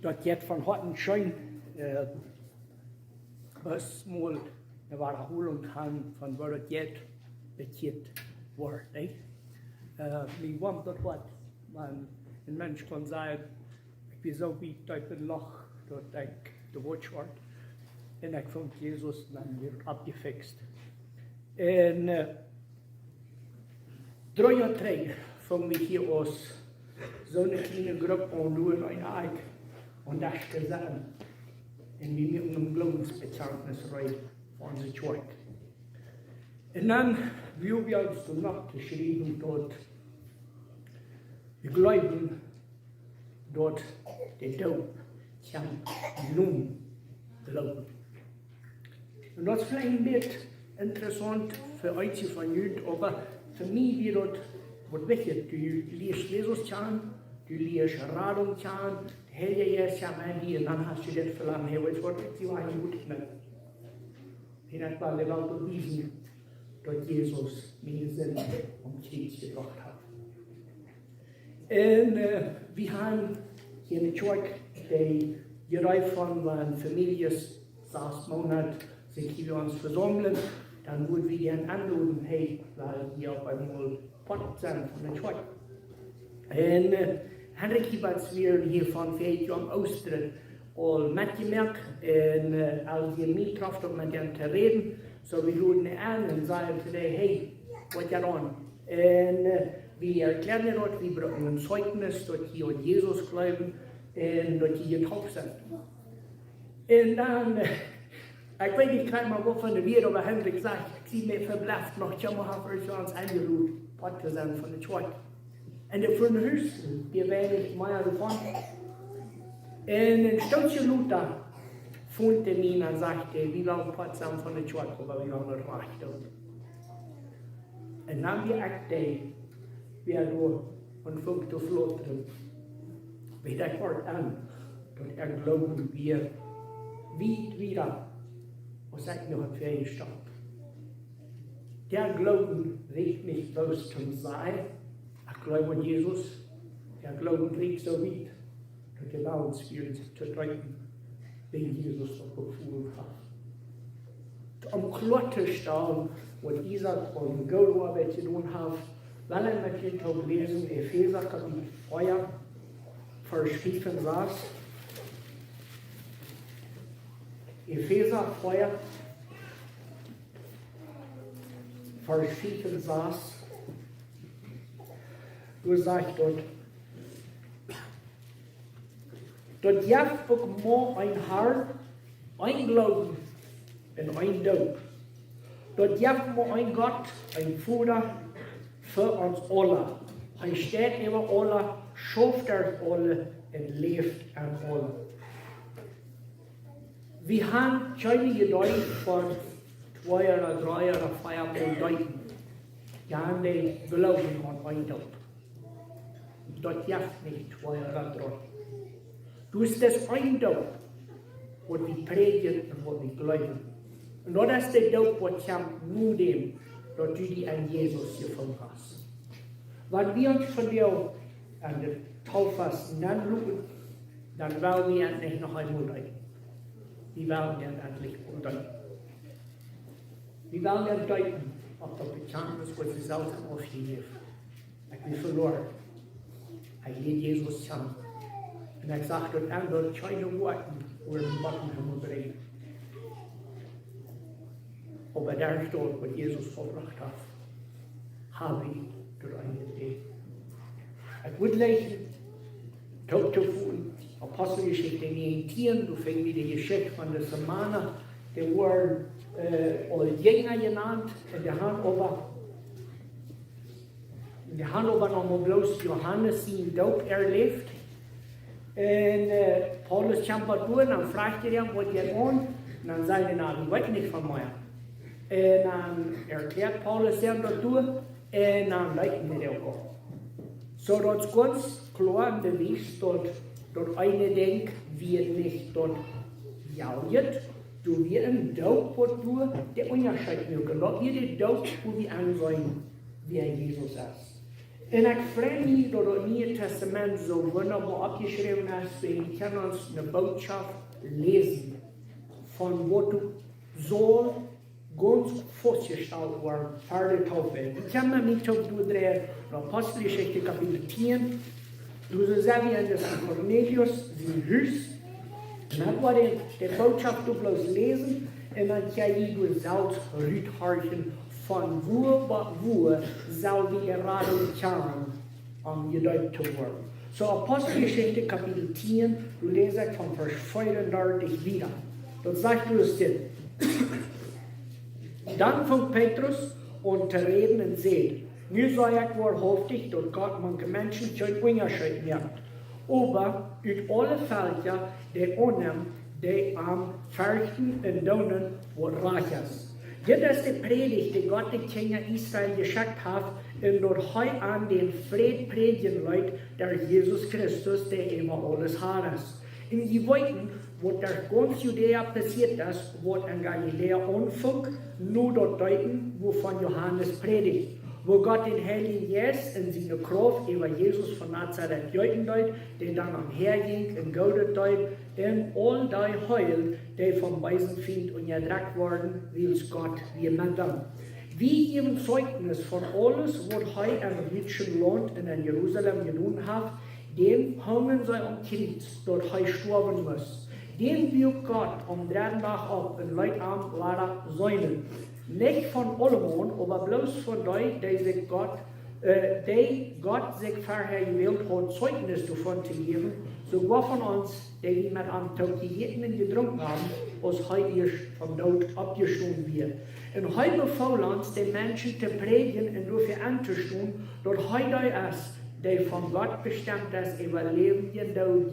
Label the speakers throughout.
Speaker 1: dat jet van harten schön, was mal eine Wiederholung haben von was das jet betet war. Wie warm das war, wenn ein Mensch kann sagen, ich bin so wie durch ein Loch, dort ich der Wort war. Und ich fand Jesus dann wieder abgefixt. Und 3 Jahre 3 fangen wir hier aus so eine kleine Gruppe an, nur in ein Eik und das zusammen. Und wir mit einem Glaubensbezeugnis rein von der Kirche. Und dann, wie wir uns danach geschrieben dort, wir glauben, dort der Tod kann nun glauben. Und das ist vielleicht ein bisschen interessant für euch von Jüd, aber für mich wird das was wichtig. Du liest Jesus kennen, du liest Radung kennen, der Heilige Geist kennen, und dann hast du das verlangt, hey, was wird die Wahrheit gut nicht? Und das war der Laut bewiesen, dass Jesus mir Sinn und Krieg gebracht hat. Und wir haben hier in der Kirche die Reihe von Familien 6 Monate sich hier uns versammeln, dann würden wir gerne anrufen, hey, weil wir auf einmal Pott sind von der Kirche. Und Henrich Hiebert wir hier von 4 Jahren Austritt all mitgemerkt, und als wir mich getroffen haben, mit denen zu reden, so wir rufen an und sagen zu denen, hey, was geht an? Und wir erklären dort, wir brauchen ein Zeugnis, dass die an Jesus glauben und dass die getauft sind. Und dann, ich weiß nicht gleich mal, wovon der wird, aber Henrich sagt, ich sehe mir verblasst, noch schon mal habe ich uns angerufen, Pott zu sein von der Kirche. Und der von der Höchsten, die werden nicht mehr davon. Und ein Stückchen Luther fand er mich und sagte, wie lange Pott sein von der Kirche, aber wie lange das reicht. Und dann wir akten, wir da und fängt zu flottern. Wie das Wort an, dass glauben wir wieder, was ich noch für ihn stand. Der Glauben regt mich bloß zum Sein. Ich glaube an Jesus. Der Glauben regt so weit, dass der Glaubensspiel zu drücken, den Jesus auch befohlen hat. Am Klotterstaun, wo dieser von Goldarbeit zu tun hat, weil mit dem Tag lesen, Epheser Kapitel 4, Vers 5 saß. Epheser 4, Vers 5 saß. Du sagst dort jaft ook maar ein Herr, ein Glauben und ein Tod. Dort jaft maar ein Gott, ein Vater für uns alle. Er steht über alle, schafft alle und lebt an alle. Wir haben keine Geduld von 2 oder 3 oder 4 Leuten. Die haben den Glauben an ein Tod. Dort jaft nicht 2 oder 3. Du ist das ein Tod, was wir predigen und was wir glauben. Und das ist der Tod, was kommt nur dem, dass du dich an Jesus gefunden hast. Wenn wir uns von dir an der Taufast anschauen, dann wollen wir endlich noch einmal leiden. Wir wollen endlich leiden. Wir wollen deuten, ob das Bekenntnis, was sie selbst aufgegeben hat. Ich bin verloren. Ich lehne Jesus an. Und ich sage dort an, dort keine Worte, wo den Backen bringen. Aber der steht, was Jesus verbracht hat, habe ich durch eine Idee. Ich würde lesen, Tag zu tun, Apostelgeschichte 19, du fängst wieder die Geschichte von der Samaner, die wurden als Jünger genannt, und die haben aber noch mal bloß Johannes seinen Tod erlebt. Und Paulus kämpft durch, dann fragt er ihn, was geht an? Und dann sagt er, ich weiß nicht von mir. Und dann erklärt Paulus ihm das durch, und dann leiten wir auch. So, das ist ganz klar bewiesen, dass eine denkt, wir nicht dort jauget, du wir ein Tod, wo du der Unterschied mögen. Dort wir den Tod, wo wir ansehen, wer Jesus ist. In der Fremde oder im Neuen Testament so wunderbar abgeschrieben ist, wir können uns eine Botschaft lesen, von wo du soll ganz festgestellt werden, für die Taufe. Wir können nicht auf du drehen, Apostelgeschichte Kapitel 10, du siehst wie in das Cornelius, sein Haus, und dann war die Botschaft du bloß lesen, und dann kann du selbst rüthorchen, von wo soll die gerade Kern gedeutet werden. So Apostelgeschichte Kapitel 10, du lesest von Vers 35 wieder. Dort sagt du es dir. Dann fängt Petrus an zu reden und sagt, nu sei ich wahrhaftig, dass Gott manche Menschen schon Unterschied merkt. Aber uit alle Völker, die annehmen, die am Fürchten und Donen, wo reich ist. Das ist die Predigt, die Gott den Kinder Israel geschickt hat, und dort heu an den Fried predigen Leute, der Jesus Christus, der immer alles hat ist. Und sie wollten, was der ganz Judäa passiert ist, was in Galiläa anfängt, nur dort deuten, wovon Johannes predigt. Wo Gott den Heiligen Geist in seine Kraft über Jesus von Nazareth deuten deut, der dann umherging und Gott deut, denn all die Heil, die vom Weisen findet und gedreckt worden, wills Gott wie Menschen. Wie im Zeugnis von alles, was heu im jüdischen Land und in Jerusalem getan hat, den hängen sie am Kreuz, dort heu sterben muss. Den will Gott am dritten Tag ab und Leute am leider säumen. Nicht von allem, aber bloß von denen, die Gott sich vorher gewählt hat, Zeugnis davon zu geben, sogar von uns, die wir mit am Tag gejäten getrunken haben, was heute erst vom Tod abgeschoben wird. Und heute befahlen uns, den Menschen zu predigen und dafür anzustehen, dass heute ist, die von Gott bestimmt ist, über Leben und Tod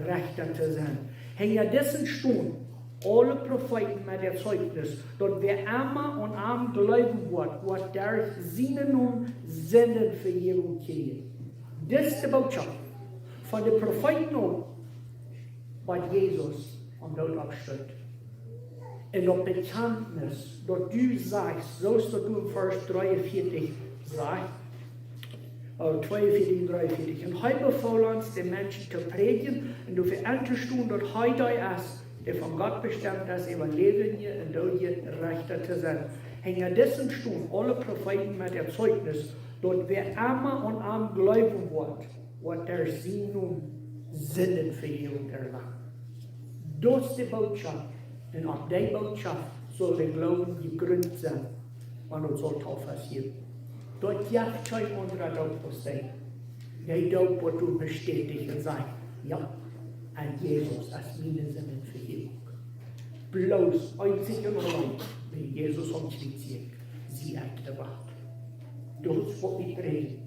Speaker 1: Rechter zu sein. Hängen diesen Stunden alle Propheten mit der Zeugnis, dass wer einmal und arm glauben wird, was der seinen Namen senden für jeden Krieg. Das ist die Botschaft von den Propheten an, was Jesus am Tod abstellt. In der Bekenntnis, dass du sagst, so ist das du im Vers 43 sagst, 42 und 43. Und heute befahlen uns, den Menschen zu predigen und dafür anzustehen, dass heute ist, der von Gott bestimmt ist, über Leben hier und Tod hier Rechter zu sein. Hängen dessen Stunden alle Propheten mit der Zeugnis, dort wer einmal und arm glauben wird, was der sie nun sinnet für jeden Erlangen. Das ist die Botschaft. Und auf die Botschaft soll der Glauben gegründet sein, wenn uns soll Taufast geben. Dort jagt kein anderer Taufast sein. Der Taufe wird du bestätigt und sagt, ja, an Jesus als meine Sünden Vergebung. Bloß einzig und allein, wenn Jesus am Kreuz hängt, sie hat die Wahrheit. Das ist, was ich rede.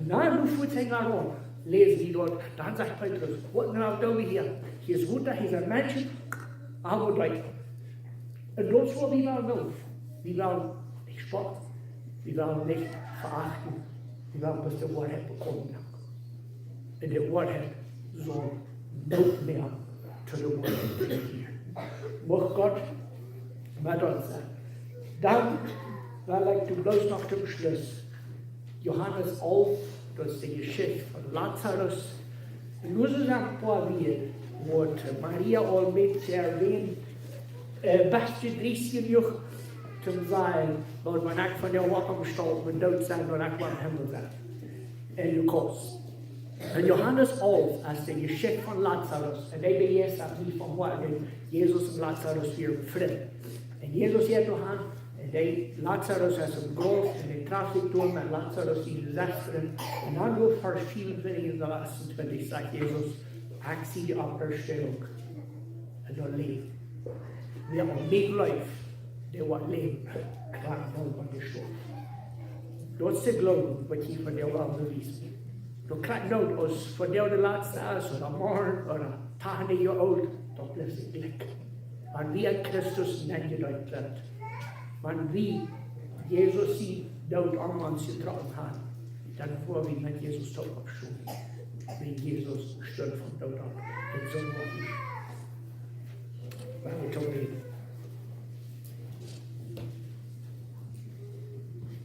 Speaker 1: Na, du fühlst dich an, lesen die dort, dann sagt Petrus, was denn auch da hier? Hier ist Wunder, hier sind Menschen, aber Leute. Und das, was wir wollen, wir wollen nicht spotten, wir wollen nicht verachten, wir wollen bis die Wahrheit bekommen. Und die Wahrheit soll nicht mehr zu der Wahrheit bringen. Mag Gott mit uns sein. Dann, weil ich bloß noch zum Schluss Johannes 11, das ist die Geschichte von Lazarus. Und nur so ein paar Wege, wo Maria auch mit erwähnt, beste 30 Jahre zum sein, weil man nicht von der Woche gestorben und tot sein und nicht beim Himmel sein. Und du kommst. Und Johannes 11, als die Geschichte von Lazarus, und die begeistert mich von morgen, Jesus und Lazarus wieder befreit. Und Jesus sagt Johannes, und Lazarus ist im Grab, und die traf sich durch mit Lazarus in die Sechsteren. Und dann durch Vers 24 und 28 sagt Jesus, ich sehe die Auferstehung und das Leben. Wer an mich läuft, der wird leben, klar, noch gestorben. Das ist der Glauben, was ich von der Welt bewiesen. Du kannst nicht aus von der letzte ist oder morgen oder Tage Jahre alt, da bleibt es Glück. Wenn wir Christus nicht gedeutet wird, wenn wir Jesus sie dort an uns getragen haben, dann vor wir mit Jesus tot abschulen. Wenn Jesus stirbt von dort ab, dann sollen wir nicht. Weil wir tot reden.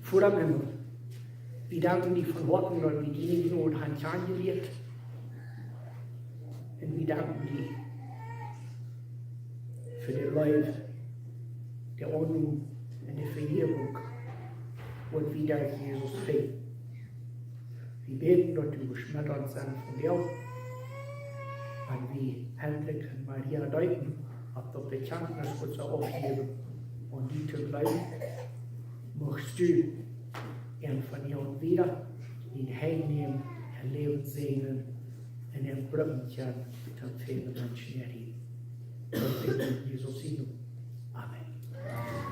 Speaker 1: Vor dem Himmel, Wir danken dir von Worten, weil wir diejenigen und Hand angelegt. Und wir danken dir für die Leute, der Ordnung und die Vergebung und wieder Jesus fehlt. Wir beten, dass du geschmettert sein von dir. Und wie Henrich und Maria deuten, auf der Bekenntnis uns aufheben und die zu bleiben, möchtest du ihn von ihr und wieder ihn heimnehmen, ihr Leben segnen und ihn Brückenchen zum vielen Menschen erheben. Und in Jesus' Amen.